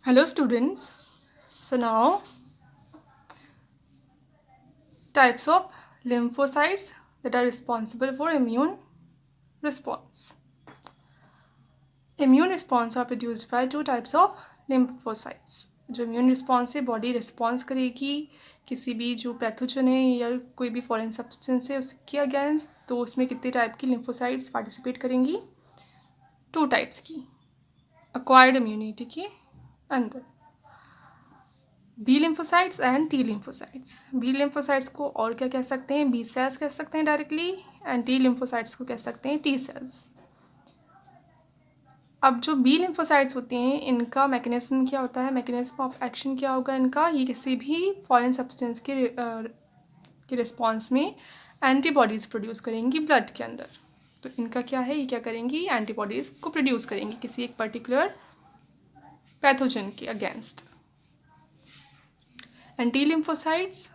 Hello students. So now types of lymphocytes that are responsible for immune response. Immune response are produced by two types of lymphocytes. जो immune response से body response करेगी किसी भी जो pathogen है या कोई भी फॉरेन सब्सटेंस है उसके अगेंस्ट, तो उसमें कितने टाइप की lymphocytes पार्टिसिपेट करेंगी? टू टाइप्स की acquired immunity के अंदर, B lymphocytes and T lymphocytes. B lymphocytes को और क्या कह सकते हैं? बी सेल्स कह सकते हैं डायरेक्टली, एंड टी लिम्फोसाइट्स को कह सकते हैं टी सेल्स। अब जो बी लिम्फोसाइट्स होते हैं इनका मैकेनिज्म क्या होता है? मैकेनिज्म ऑफ एक्शन क्या होगा इनका? ये किसी भी फॉरेन सब्सटेंस के रिस्पॉन्स में एंटीबॉडीज़ प्रोड्यूस करेंगी ब्लड के अंदर। तो इनका क्या है? ये क्या करेंगी? एंटीबॉडीज़ को प्रोड्यूस करेंगी किसी एक पर्टिकुलर पैथोजन के against. And T lymphocytes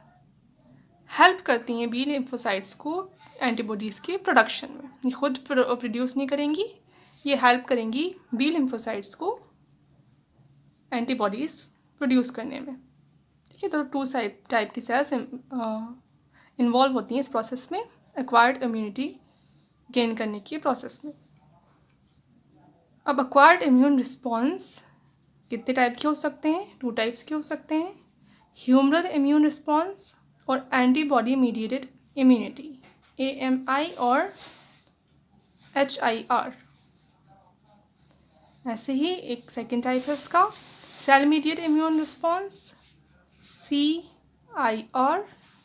help करती हैं बी लिम्फोसाइट्स को एंटीबॉडीज़ के प्रोडक्शन में। ये खुद प्रोड्यूस नहीं करेंगी, ये हेल्प करेंगी बी लिम्फोसाइट्स को एंटीबॉडीज़ प्रोड्यूस करने में। ठीक है, तो टू टाइप की सेल्स इन्वॉल्व होती हैं इस प्रोसेस में, एक्वायर्ड इम्यूनिटी गेन करने के प्रोसेस में। अब एक्वायर्ड इम्यून रिस्पॉन्स कितने टाइप के हो सकते हैं? टू टाइप्स के हो सकते हैं, ह्यूमरल इम्यून रिस्पॉन्स और एंटीबॉडी मीडिएटेड इम्यूनिटी, AMI और HIR। ऐसे ही एक सेकेंड टाइप है इसका, cell mediate immune response, CIR,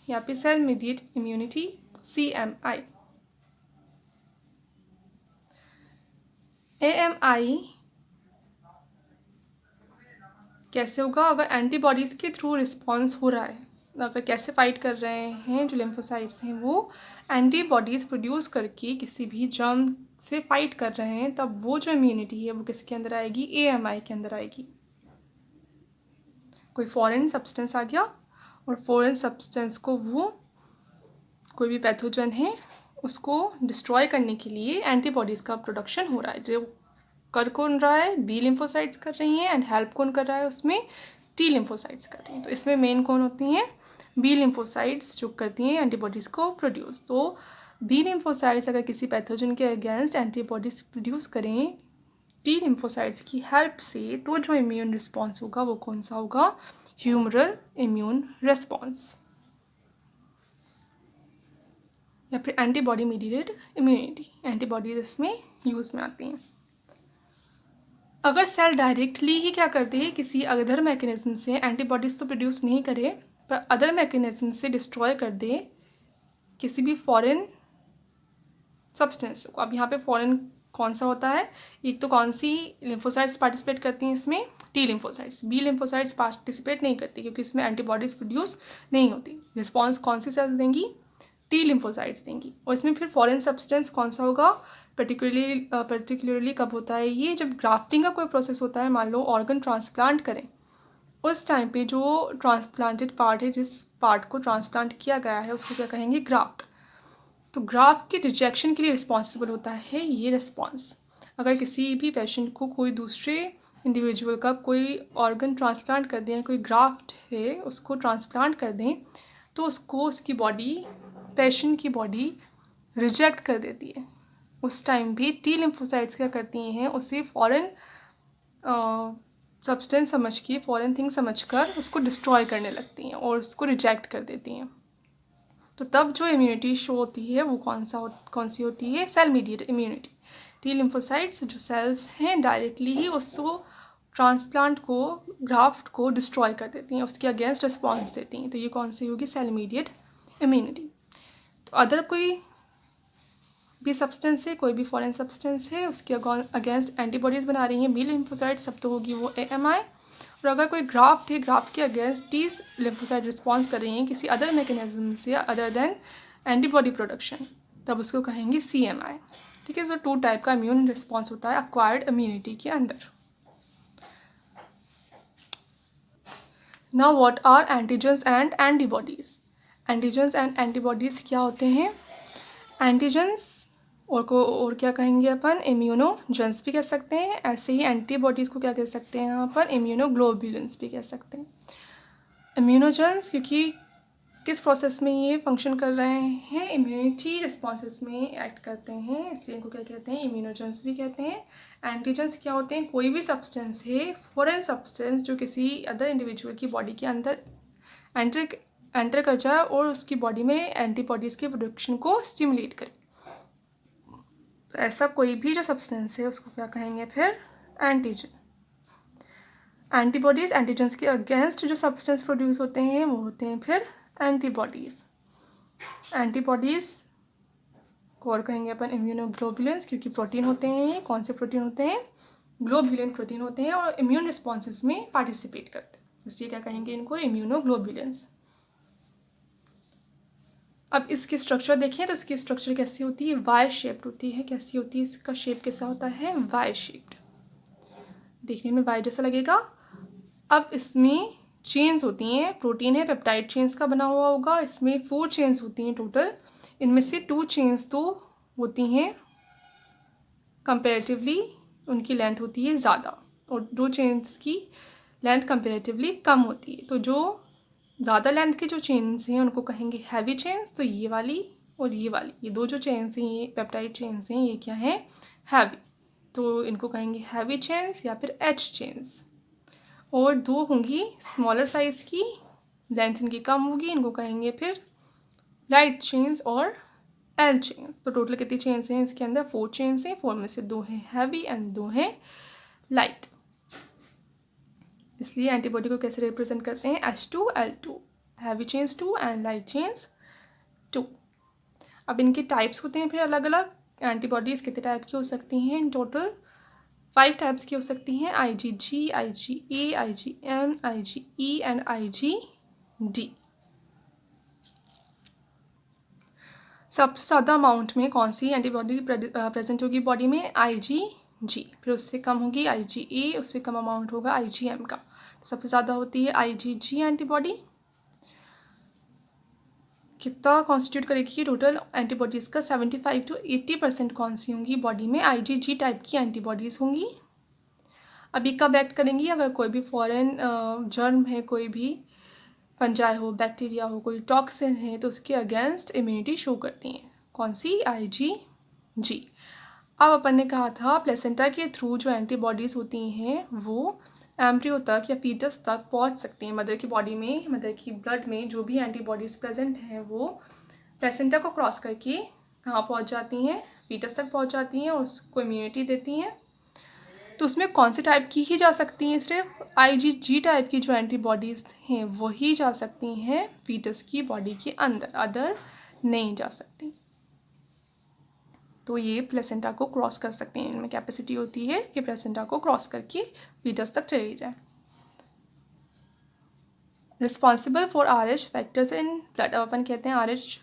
या फिर cell mediate immunity, CMI। AMI कैसे होगा? अगर एंटीबॉडीज़ के थ्रू रिस्पॉन्स हो रहा है, अगर कैसे फाइट कर रहे हैं जो लिम्फोसाइट्स हैं वो एंटीबॉडीज़ प्रोड्यूस करके किसी भी जर्म से फाइट कर रहे हैं, तब वो जो इम्यूनिटी है वो किसके अंदर आएगी? AMI के अंदर आएगी। कोई फॉरेन सब्सटेंस आ गया और फॉरेन सब्सटेंस को वो कोई भी पैथोजन है उसको डिस्ट्रॉय करने के लिए एंटीबॉडीज़ का प्रोडक्शन हो रहा है। जो कर कौन रहा है? बी लिम्फोसाइट्स कर रही हैं, एंड हेल्प कौन कर रहा है उसमें? टी लिम्फोसाइट्स कर रही हैं। तो इसमें मेन कौन होती हैं? बी लिम्फोसाइट्स जो करती हैं एंटीबॉडीज़ को प्रोड्यूस। तो बी लिम्फोसाइट्स अगर किसी पैथोजन के अगेंस्ट एंटीबॉडीज़ प्रोड्यूस करें टी लिम्फोसाइट्स की हेल्प से, तो जो इम्यून रिस्पॉन्स होगा वो कौन सा होगा? ह्यूमरल इम्यून रिस्पॉन्स या फिर एंटीबॉडी मीडिएटेड इम्यूनिटी। एंटीबॉडीज इसमें यूज़ में आती हैं। अगर सेल डायरेक्टली ही क्या करती है, किसी अदर मैकेनिज्म से एंटीबॉडीज़ तो प्रोड्यूस नहीं करे पर अदर मैकेनिज्म से डिस्ट्रॉय कर दे किसी भी फॉरेन सब्सटेंस को। अब यहाँ पे फॉरेन कौन सा होता है? एक तो कौन सी लिम्फोसाइट्स पार्टिसिपेट करती हैं इसमें? T lymphocytes. B lymphocytes participate नहीं करती क्योंकि इसमें एंटीबॉडीज़ प्रोड्यूस नहीं होती। रिस्पॉन्स कौन सी सेल्स देंगी? टी लिम्फोसाइट्स देंगी। और इसमें फिर फॉरेन सब्सटेंस कौन सा होगा? पर्टिकुलरली कब होता है ये? जब ग्राफ्टिंग का कोई प्रोसेस होता है, मान लो ऑर्गन ट्रांसप्लांट करें, उस टाइम पे जो ट्रांसप्लांटेड पार्ट है, जिस पार्ट को ट्रांसप्लांट किया गया है, उसको क्या कहेंगे? ग्राफ्ट। तो ग्राफ्ट के रिजेक्शन के लिए रिस्पॉन्सिबल होता है ये रिस्पॉन्स। अगर किसी भी पेशेंट को कोई दूसरे इंडिविजुअल का कोई ऑर्गन ट्रांसप्लांट कर दें, कोई ग्राफ्ट है उसको ट्रांसप्लांट कर दें, तो उसको उसकी बॉडी, पेशेंट की बॉडी रिजेक्ट कर देती है। उस टाइम भी टी लिम्फोसाइट्स क्या करती हैं? उसे फॉरेन सब्सटेंस समझ के, फॉरेन थिंग समझकर उसको डिस्ट्रॉय करने लगती हैं और उसको रिजेक्ट कर देती हैं। तो तब जो इम्यूनिटी शो होती है वो कौन सी होती है? Cell mediated immunity. T lymphocytes जो सेल्स हैं डायरेक्टली ही उसको, ट्रांसप्लांट को, ग्राफ्ट को डिस्ट्रॉय कर देती हैं, उसके अगेंस्ट रिस्पॉन्स देती हैं। तो ये कौन सी होगी? Cell mediate immunity. तो अदर कोई भी सब्सटेंस है, कोई भी फॉरेन सब्सटेंस है, उसके अगेंस्ट एंटीबॉडीज़ बना रही हैं बी लिम्फोसाइट, सब तो होगी वो AMI। और अगर कोई ग्राफ्ट है, ग्राफ्ट के अगेंस्ट टी लिम्फोसाइट रिस्पॉन्स कर रही हैं किसी अदर मैकेनिज्म से अदर देन एंटीबॉडी प्रोडक्शन, तब उसको कहेंगे CMI। ठीक है, तो टू टाइप का इम्यून रिस्पॉन्स होता है एक्वायर्ड इम्यूनिटी के अंदर। Now what are antigens and antibodies? Antigens and antibodies क्या होते हैं? एंटीजन्स और क्या कहेंगे अपन, इम्यूनोजेंस भी कह सकते हैं। ऐसे ही एंटीबॉडीज़ को क्या कह सकते हैं यहाँ पर, इम्यूनोग्लोबुलिन्स भी कह सकते हैं। इम्यूनोजेंस क्योंकि किस प्रोसेस में ये फंक्शन कर रहे हैं, इम्यूनिटी रिस्पॉन्सेस में एक्ट करते हैं, इसलिए इनको क्या कहते हैं, इम्यूनोजेंस भी कहते हैं। एंटीजेंस क्या होते हैं, कोई भी सब्सटेंस है, फॉरेन सब्सटेंस जो किसी अदर इंडिविजुअल की बॉडी के अंदर एंटर कर जाए और उसकी बॉडी में एंटीबॉडीज़ के प्रोडक्शन को स्टिमुलेट करे। तो ऐसा कोई भी जो सब्सटेंस है उसको क्या कहेंगे फिर, एंटीजन। एंटीबॉडीज़ एंटीजेंस के अगेंस्ट जो सब्सटेंस प्रोड्यूस होते हैं वो होते हैं फिर एंटीबॉडीज़। एंटीबॉडीज़ को और कहेंगे अपन इम्यूनोग्लोबुलिन्स, क्योंकि प्रोटीन होते हैं ये। कौन से प्रोटीन होते हैं, ग्लोबुलिन प्रोटीन होते हैं और इम्यून रिस्पॉन्सेस में पार्टिसिपेट करते हैं, इसलिए क्या कहेंगे इनको, इम्यूनोग्लोबुलिन्स। अब इसकी स्ट्रक्चर देखें तो इसकी स्ट्रक्चर कैसी होती है, वाई शेप्ड होती है। कैसी होती है, इसका शेप कैसा होता है, वाई शेप्ड, देखने में वाई जैसा लगेगा। अब इसमें चेन्स होती हैं, प्रोटीन है, पेप्टाइड चेन्स का बना हुआ होगा। इसमें 4 चेन्स होती हैं टोटल, इनमें से 2 चेन्स तो होती हैं कंपेरेटिवली, उनकी लेंथ होती है ज़्यादा, और 2 चेन्स की लेंथ कंपेरेटिवली कम होती है। तो जो ज़्यादा लेंथ के जो चेन्स हैं उनको कहेंगे हैवी चेन्स, तो ये वाली और ये वाली, ये 2 जो चेन्स हैं, ये पेप्टाइड चेन्स हैं, ये क्या हैं, हैवी, तो इनको कहेंगे हैवी चेन्स या फिर एच चेन्स। और 2 होंगी स्मॉलर साइज़ की, लेंथ इनकी कम होगी, इनको कहेंगे फिर लाइट चेन्स और एल चेन्स। तो टोटल कितनी चेन्स हैं इसके अंदर, 4 चेन्स हैं, 4 में से 2 हैं हैवी एंड 2 हैं लाइट। इसलिए एंटीबॉडी को कैसे रिप्रेजेंट करते हैं, H2L2, heavy chains 2 and light chains 2। अब इनके टाइप्स होते हैं फिर अलग अलग। एंटीबॉडीज़ कितने टाइप की हो सकती हैं, इन टोटल 5 टाइप्स की हो सकती हैं, IgG, IgA, IgM, IgE and IgD। सबसे ज़्यादा अमाउंट में कौन सी एंटीबॉडी प्रेजेंट होगी बॉडी में, IgG, फिर उससे कम होगी IgA, उससे कम अमाउंट होगा IgM का। सबसे ज़्यादा होती है IgG एंटीबॉडी। कितना कॉन्स्टिट्यूट करेगी टोटल एंटीबॉडीज़ का, 75 to 80% कौन सी होंगी बॉडी में, IgG टाइप की एंटीबॉडीज़ होंगी। अभी कब एक्ट करेंगी, अगर कोई भी फॉरेन जर्म है, कोई भी फंजाई हो, बैक्टीरिया हो, कोई टॉक्सिन है, तो उसके अगेंस्ट इम्यूनिटी शो करती हैं। कौन सी, IgG। अब अपन ने कहा था प्लेसेंटा के थ्रू जो एंटीबॉडीज़ होती हैं वो एम्ब्रियो तक या फीटस तक पहुंच सकती हैं। मदर की बॉडी में, मदर की ब्लड में जो भी एंटीबॉडीज़ प्रेजेंट हैं वो प्लेसेंटा को क्रॉस करके कहाँ पहुंच जाती हैं, फीटस तक पहुंच जाती हैं और उसको इम्यूनिटी देती हैं। तो उसमें कौन से टाइप की ही जा सकती हैं, सिर्फ IgG टाइप की जो एंटीबॉडीज़ हैं वही जा सकती हैं फीटस की बॉडी के अंदर, अदर नहीं जा सकती। तो ये प्लेसेंटा को क्रॉस कर सकते हैं, इनमें कैपेसिटी होती है कि प्लेसेंटा को क्रॉस करके फीटस तक चली जाए। Responsible for RH factors in blood. अब अपन कहते हैं RH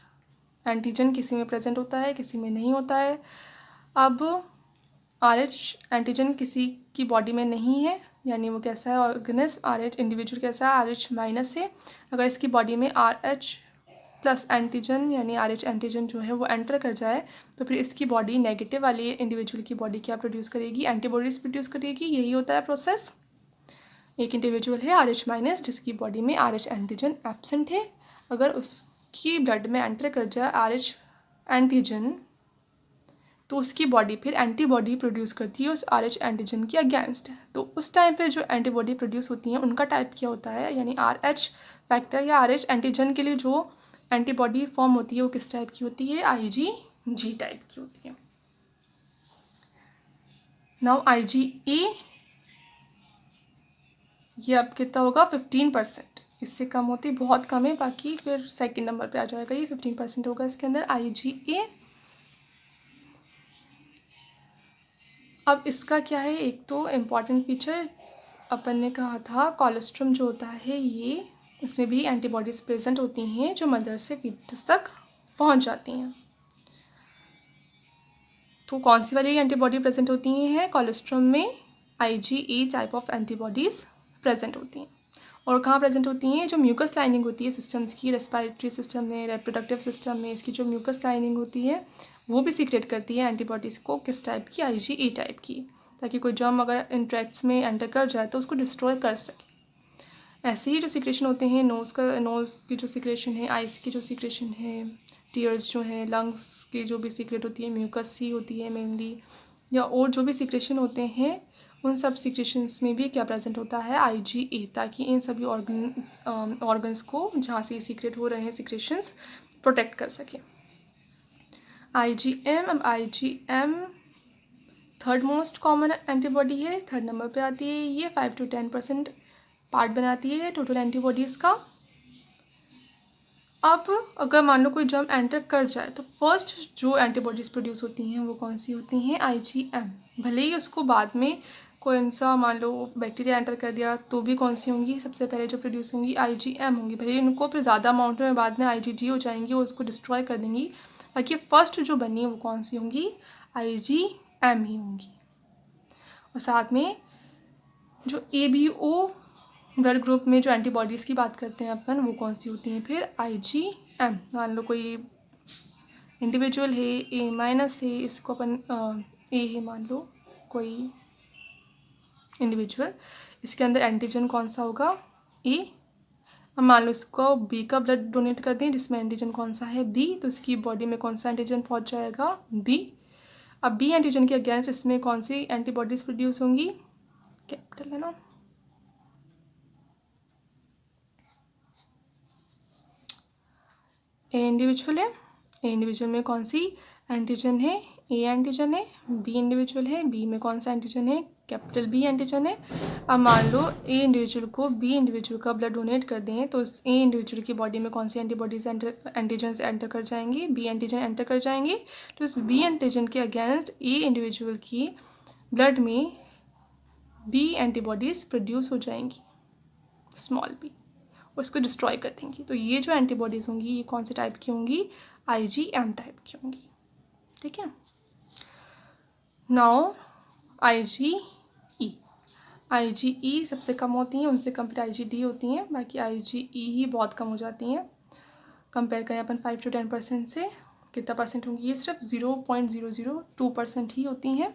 एंटीजन किसी में प्रेजेंट होता है, किसी में नहीं होता है। अब RH एंटीजन किसी की बॉडी में नहीं है, यानी वो कैसा है ऑर्गेनिज्म, RH इंडिविजुअल कैसा है, RH माइनस है। अगर इसकी बॉडी में RH प्लस एंटीजन यानी RH एंटीजन जो है वो एंटर कर जाए तो फिर इसकी बॉडी नेगेटिव वाली इंडिविजुअल की बॉडी क्या प्रोड्यूस करेगी, एंटीबॉडीज़ प्रोड्यूस करेगी। यही होता है प्रोसेस। एक इंडिविजुअल है RH माइनस जिसकी बॉडी में RH एंटीजन एब्सेंट है, अगर उसकी ब्लड में एंटर कर जाए RH एंटीजन तो उसकी बॉडी फिर एंटीबॉडी प्रोड्यूस करती है उस RH एंटीजन के अगेंस्ट। तो उस टाइम पे जो एंटीबॉडी प्रोड्यूस होती हैं उनका टाइप क्या होता है, यानी RH फैक्टर या RH एंटीजन के लिए जो एंटीबॉडी फॉर्म होती है वो किस टाइप की होती है, IgG टाइप की होती है। नाउ IgA, ये अब कितना होगा 15%, इससे कम होती बहुत कम है, बाकी फिर सेकंड नंबर पे आ जाएगा, ये 15% होगा इसके अंदर IgA। अब इसका क्या है, एक तो इम्पॉर्टेंट फीचर अपन ने कहा था कोलेस्ट्रम जो होता है ये, इसमें भी एंटीबॉडीज़ प्रेजेंट होती हैं जो मदर से फीटस तक पहुंच जाती हैं। तो कौन सी वाली एंटीबॉडी प्रेजेंट होती हैं कोलेस्ट्रम में, IgE type of antibodies present होती हैं। और कहाँ प्रेजेंट होती हैं, जो म्यूकस लाइनिंग होती है सिस्टम्स की, रेस्पिरेटरी सिस्टम में, रिप्रोडक्टिव सिस्टम में, इसकी जो म्यूकस लाइनिंग होती है वो भी सीक्रेट करती है एंटीबॉडीज़ को। किस टाइप की, IgE टाइप की, ताकि कोई जर्म अगर इंट्रैक्ट्स में एंटर कर जाए तो उसको डिस्ट्रॉय कर सके। ऐसे ही जो सिक्रेशन होते हैं, नोज़ की जो सिक्रेशन है, आइज़ की जो सिक्रेशन है, टीयर्स जो है, लंग्स की जो भी सीक्रेट होती है म्यूकस ही होती है मेनली, या और जो भी सिक्रेशन होते हैं उन सब सिक्रेशंस में भी क्या प्रेजेंट होता है, IgE, ताकि इन सभी ऑर्गन्स को जहाँ से सीक्रेट हो रहे हैं सिक्रेशंस प्रोटेक्ट कर सके। IgM, अब IgM third most common antibody है, थर्ड नंबर पे आती है। ये 5 to 10% पार्ट बनाती है टोटल एंटीबॉडीज़ का। अब अगर मान लो कोई जर्म एंटर कर जाए तो फर्स्ट जो एंटीबॉडीज़ प्रोड्यूस होती हैं वो कौन सी होती हैं, IgM। भले ही उसको बाद में कोई सा मान लो बैक्टीरिया एंटर कर दिया तो भी कौन सी होंगी, सबसे पहले जो प्रोड्यूस होंगी IgM होंगी। भले ही उनको फिर ज़्यादा अमाउंट में बाद में IgG हो जाएंगी, वो उसको डिस्ट्रॉय कर देंगी, बाकी फर्स्ट जो बनी है वो कौन सी होंगी, IgM ही होंगी। और साथ में जो ABO ब्लड ग्रुप में जो एंटीबॉडीज़ की बात करते हैं अपन, वो कौन सी होती हैं फिर, IgM। मान लो कोई इंडिविजुअल है, A- है, इसको अपन A है मान लो कोई इंडिविजुअल, इसके अंदर एंटीजन कौन सा होगा, A। अब मान लो इसको B का ब्लड डोनेट कर दें जिसमें एंटीजन कौन सा है, B, तो इसकी बॉडी में कौन सा एंटीजन पहुंच जाएगा, B। अब B एंटीजन के अगेंस्ट इसमें कौन सी एंटीबॉडीज़ प्रोड्यूस होंगी, कैपिटल है ना, ए इंडिविजुअल है, ए इंडिविजुअल में कौन सी एंटीजन है, ए एंटीजन है। बी इंडिविजुअल है, बी में कौन सा एंटीजन है, कैपिटल बी एंटीजन है। अब मान लो ए इंडिविजुअल को बी इंडिविजुअल का ब्लड डोनेट कर दें तो इस ए इंडिविजुअल की बॉडी में कौन सी एंटीबॉडीज एंटीजन्स एंटर कर जाएंगी, बी एंटीजन एंटर कर जाएंगे। तो इस बी एंटीजन के अगेंस्ट ए इंडिविजुअल की ब्लड में बी एंटीबॉडीज़ प्रोड्यूस हो जाएंगी, स्मॉल बी, उसको डिस्ट्रॉय कर देंगी। तो ये जो एंटीबॉडीज़ होंगी ये कौन से टाइप की होंगी, IgM टाइप की होंगी। ठीक है। नाउ IgE सबसे कम होती हैं, उनसे कंपेयर IgD होती हैं, बाकी IgE ही बहुत कम हो जाती हैं। कंपेयर करें अपन 5 to 10% से, कितना परसेंट होंगी, ये सिर्फ 0.002% ही होती हैं।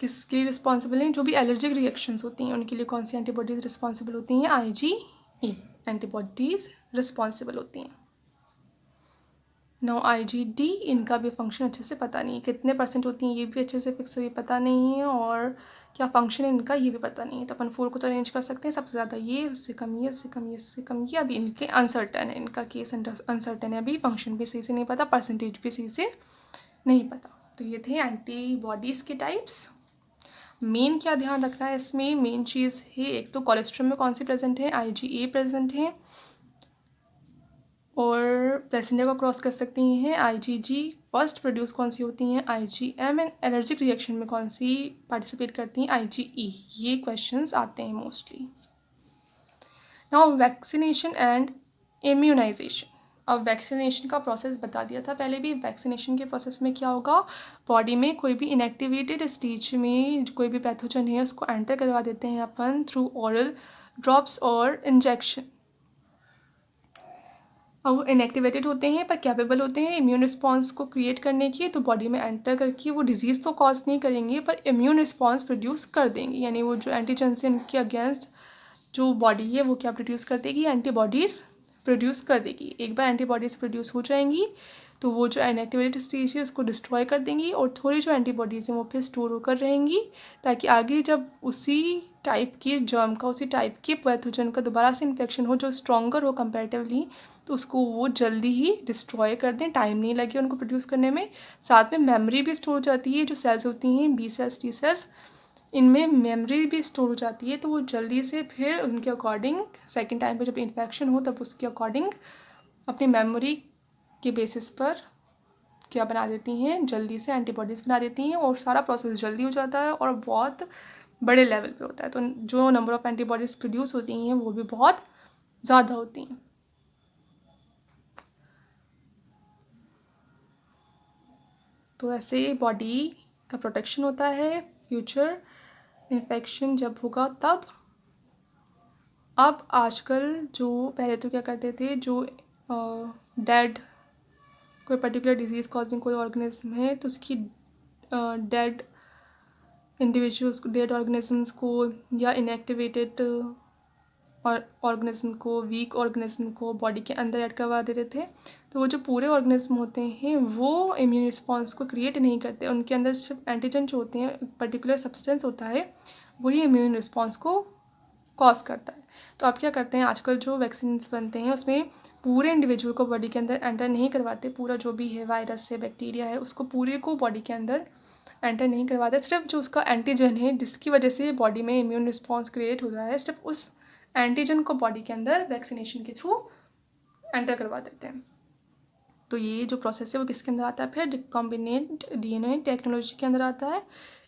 किसके रिस्पॉन्सिबल हैं, जो भी एलर्जिक रिएक्शंस होती हैं उनके लिए कौन सी एंटीबॉडीज़ रिस्पॉन्सिबल होती हैं, IgE एंटीबॉडीज़ रिस्पॉन्सिबल होती हैं। नो IgD, इनका भी फंक्शन अच्छे से पता नहीं है, कितने परसेंट होती हैं ये भी अच्छे से फिक्स पता नहीं है, और क्या फंक्शन है इनका ये भी पता नहीं है। तो अपन 4 को तो अरेंज कर सकते हैं, सबसे ज़्यादा ये, उससे कम ये, उससे कम ये, उससे कम ये। अभी इनके अनसर्टन है, इनका केस अनसर्टन है, अभी फंक्शन भी सही से नहीं पता, परसेंटेज भी सही से नहीं पता। तो ये थे एंटीबॉडीज़ के टाइप्स। मेन क्या ध्यान रखना है इसमें, मेन चीज़ है एक तो कोलेस्ट्रॉल में कौन सी प्रेजेंट है, IgA प्रेजेंट है, और प्लेसेंटा को क्रॉस कर सकती हैं IgG। फर्स्ट प्रोड्यूस कौन सी होती हैं, IgM। एंड एलर्जिक रिएक्शन में कौन सी पार्टिसिपेट करती हैं, IgE। ये क्वेश्चंस आते हैं mostly. Now vaccination and immunisation. अब वैक्सीनेशन का प्रोसेस बता दिया था पहले भी। वैक्सीनेशन के प्रोसेस में क्या होगा, बॉडी में कोई भी इनएक्टिवेटेड स्टेज में कोई भी पैथोजन है उसको एंटर करवा देते हैं अपन थ्रू ऑरल ड्रॉप्स और इंजेक्शन। और वो इनएक्टिवेटेड होते हैं पर कैपेबल होते हैं इम्यून रिस्पॉन्स को क्रिएट करने की। तो बॉडी में एंटर करके वो डिजीज़ तो कॉज नहीं करेंगे पर इम्यून रिस्पॉन्स प्रोड्यूस कर देंगे, यानी वो जो एंटीजेंस हैं उनके अगेंस्ट जो बॉडी है वो क्या प्रोड्यूस कर देगी, एंटीबॉडीज़ प्रोड्यूस कर देगी। एक बार एंटीबॉडीज़ प्रोड्यूस हो जाएंगी तो वो जो इनएक्टिवेटेड स्टेज है उसको डिस्ट्रॉय कर देंगी, और थोड़ी जो एंटीबॉडीज़ हैं वो फिर स्टोर होकर रहेंगी, ताकि आगे जब उसी टाइप के जर्म का, उसी टाइप के पैथोजन का दोबारा से इन्फेक्शन हो जो स्ट्रॉन्गर हो कंपैरेटिवली, तो उसको वो जल्दी ही डिस्ट्रॉय कर दें, टाइम नहीं लगे उनको प्रोड्यूस करने में। साथ में मेमोरी भी स्टोर हो जाती है, जो सेल्स होती हैं बी सेल्स टी सेल्स, इनमें मेमोरी भी स्टोर हो जाती है, तो वो जल्दी से फिर उनके अकॉर्डिंग सेकेंड टाइम पे जब इन्फेक्शन हो तब उसके अकॉर्डिंग अपनी मेमोरी के बेसिस पर क्या बना देती हैं, जल्दी से एंटीबॉडीज़ बना देती हैं, और सारा प्रोसेस जल्दी हो जाता है और बहुत बड़े लेवल पे होता है। तो जो नंबर ऑफ़ एंटीबॉडीज़ प्रोड्यूस होती हैं वो भी बहुत ज़्यादा होती हैं। तो ऐसे बॉडी का प्रोटेक्शन होता है फ्यूचर इन्फेक्शन जब होगा तब। अब आजकल जो पहले तो क्या करते थे, जो डेड कोई पर्टिकुलर डिजीज़ कॉजिंग कोई ऑर्गेनिज्म है तो उसकी डेड इंडिविजुअल्स डेड ऑर्गेनिजम्स को या इनएक्टिवेटेड और ऑर्गेनिज्म को, वीक ऑर्गेनिज्म को बॉडी के अंदर ऐड करवा देते थे। तो वो जो पूरे ऑर्गेनिज्म होते हैं वो इम्यून रिस्पॉन्स को क्रिएट नहीं करते, उनके अंदर सिर्फ एंटीजन जो होते हैं, पर्टिकुलर सब्सटेंस होता है, वही इम्यून रिस्पॉन्स को कॉज करता है। तो आप क्या करते हैं, आजकल जो वैक्सीन्स बनते हैं उसमें पूरे इंडिविजुअल को बॉडी के अंदर एंटर नहीं करवाते, पूरा जो भी है वायरस है, बैक्टीरिया है, उसको पूरे को बॉडी के अंदर एंटर नहीं करवाते। सिर्फ जो उसका एंटीजन है जिसकी वजह से बॉडी में इम्यून रिस्पॉन्स क्रिएट हो रहा है, सिर्फ उस एंटीजन को बॉडी के अंदर वैक्सीनेशन के थ्रू एंटर करवा देते हैं। तो ये जो प्रोसेस है वो किसके अंदर आता है, फिर रिकॉम्बिनेंट डीएनए टेक्नोलॉजी के अंदर आता है।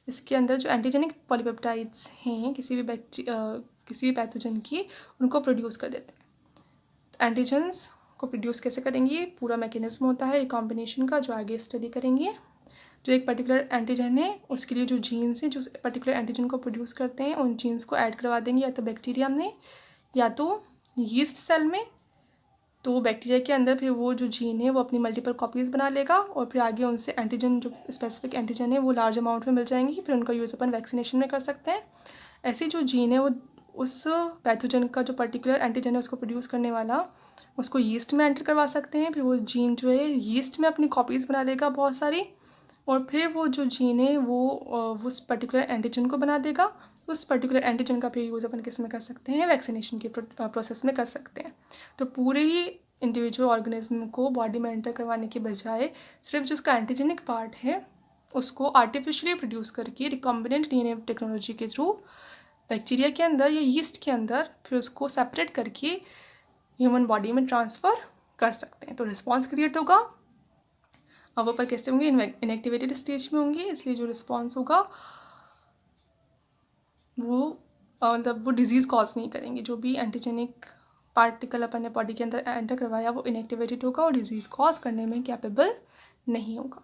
इसके अंदर जो एंटीजेनिक पॉलीपेप्टाइड्स हैं किसी भी पैथोजन की, उनको प्रोड्यूस कर देते हैं। एंटीजन्स को प्रोड्यूस कैसे करेंगे, पूरा मैकेनिज्म होता है रिकॉम्बिनेशन का, जो आगे स्टडी करेंगे। जो एक पर्टिकुलर एंटीजन है उसके लिए जो जीन्स हैं जो पर्टिकुलर एंटीजन को प्रोड्यूस करते हैं, उन जीन्स को ऐड करवा देंगे या तो बैक्टीरिया में या तो यीस्ट सेल में। तो बैक्टीरिया के अंदर फिर वो जो जीन है वो अपनी मल्टीपल कॉपीज़ बना लेगा और फिर आगे उनसे एंटीजन, जो स्पेसिफिक एंटीजन है वो लार्ज अमाउंट में मिल जाएंगी, फिर उनका यूज़ अपन वैक्सीनेशन में कर सकते हैं। ऐसी जो जीन है वो उस पैथोजन का जो पर्टिकुलर एंटीजन है उसको प्रोड्यूस करने वाला, उसको यीस्ट में एंटर करवा सकते हैं। फिर वो जीन जो है यीस्ट में अपनी कॉपीज़ बना लेगा बहुत सारी, और फिर वो जो जीन है वो उस पर्टिकुलर एंटीजन को बना देगा। उस पर्टिकुलर एंटीजन का फिर यूज़ अपन किस में कर सकते हैं, वैक्सीनेशन के प्रोसेस में कर सकते हैं। तो पूरे ही इंडिविजुअल ऑर्गेनिज्म को बॉडी में एंटर करवाने के बजाय सिर्फ जो उसका एंटीजेनिक पार्ट है उसको आर्टिफिशियली प्रोड्यूस करके रिकॉम्बिनेंट डीएनए टेक्नोलॉजी के थ्रू बैक्टीरिया के अंदर या यीस्ट के अंदर फिर उसको सेपरेट करके ह्यूमन बॉडी में ट्रांसफ़र कर सकते हैं। तो रिस्पॉन्स क्रिएट होगा। अब वो पर कैसे होंगे, इनएक्टिवेटेड स्टेज में होंगे, इसलिए जो रिस्पॉन्स होगा वो मतलब वो डिजीज़ कॉज नहीं करेंगे। जो भी एंटीजेनिक पार्टिकल अपन ने बॉडी के अंदर एंटर करवाया वो इनएक्टिवेटेड होगा और डिजीज़ कॉज करने में कैपेबल नहीं होगा।